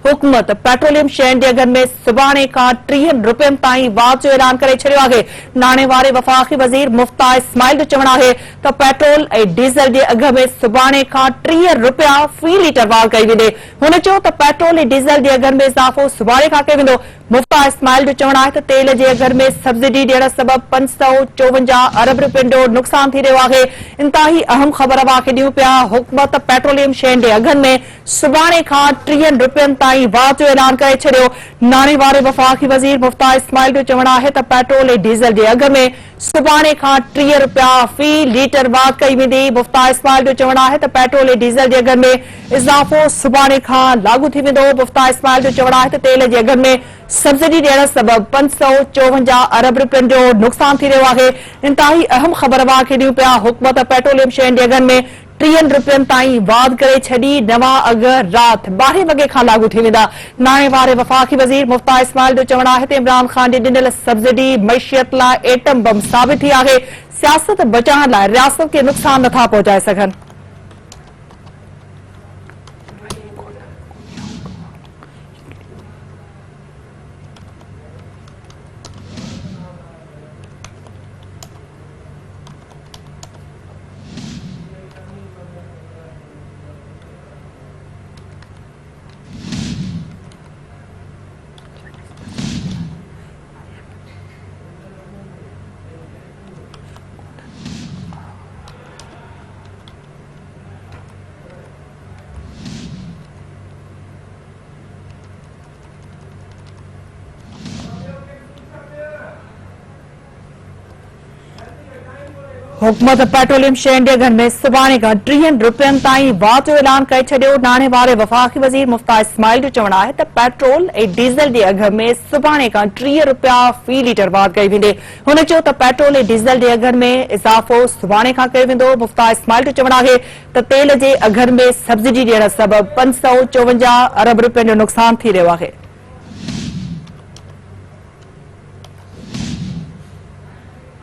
हुकूमत पेट्रोलियम शयुनि जे अघनि में सुभाणे खां 30 रुपयनि ताईं वाध जो ऐलान करे छॾियो आहे। नाणे वारे वफ़ाक़ी वज़ीर मुफ्ता इस्माइल जो चवणु आहे त पेट्रोल ऐं डीज़ल जे अघ में सुभाणे खां 30 रुपया फ़ी लीटर वाध कई वेंदी। हुन चयो त पेट्रोल ऐं डीज़ल जे अघनि में इज़ाफ़ो सुभाणे खां कयो वेंदो। मुफ्ता इस्माइल जो चवणु आहे त तेल जे अघनि में सब्सिडी ॾियण सबबि 554 अरब रुपयनि जो नुक़सान थी रहियो आहे। इंतिहाई अहम ख़बर वाखे ॾियूं पिया। हुकूमत पेट्रोलियम शयुनि जे अघनि में सुभाणे खां 30 रुपयनि ताईं वाध जो ऐलान करे छॾियो। नाणे वारे वफ़ाक़ी वज़ीर मुफ्ता इस्माइल जो चवणु आहे त पेट्रोल ऐं डीज़ल जे अघ में सुभाणे खां 30 रुपया फ़ी लीटर वाध कई वेंदी। मुफ्ता इस्माइल जो चवणु आहे त पेट्रोल ऐं डीज़ल जे अघनि में इज़ाफ़ो सुभाणे खां लागू थी वेंदो। मुफ्ता इस्माइल जो चवणु आहे त तेल जे अघनि में सब्सिडी ॾियण सबबि 554 अरब रुपयनि जो नुक़सान थी रहियो आहे। इंतिहाई अहम ख़बर वाखे ॾियूं पिया। हुकूमत पेट्रोलियम शयुनि जे अघनि में 30 रुपयनि ताईं वाध करे छॾी। नवां अघ राति 12 वॻे खां लागू थी वेंदा। नाणे वारे वफ़ाक़ी वज़ीर मुफ्ता इस्माइल जो चवणु आहे त इमरान ख़ान जी ॾिनल सब्सिडी मईशियत लाइ एटम बम साबित थी आहे। सियासत बचाइण लाइ रियासत खे नुक़सान नथा पहुचाए सघनि। हुकूमत पेट्रोलियम शयुनि जे अघनि में सुभाणे खां 30 रुपयनि ताईं वाध जो ऐलान करे छॾियो। नाणे वारे वफ़ाक़ी वज़ीर मुफ्ता इस्माइल जो चवणु आहे त पेट्रोल ऐं डीज़ल जे अघ में सुभाणे खां 30 रुपया फ़ी लीटर वाध कई वेंदी। हुन चयो त पेट्रोल ऐं डीज़ल जे अघनि में इज़ाफ़ो सुभाणे खां कयो वेंदो। मुफ्ता इस्माइल जो चवणु आहे त तेल जे अघनि में सब्सिडी ॾियण सबबि 554 अरब रुपयनि जो नुक़सान थी रहियो आहे।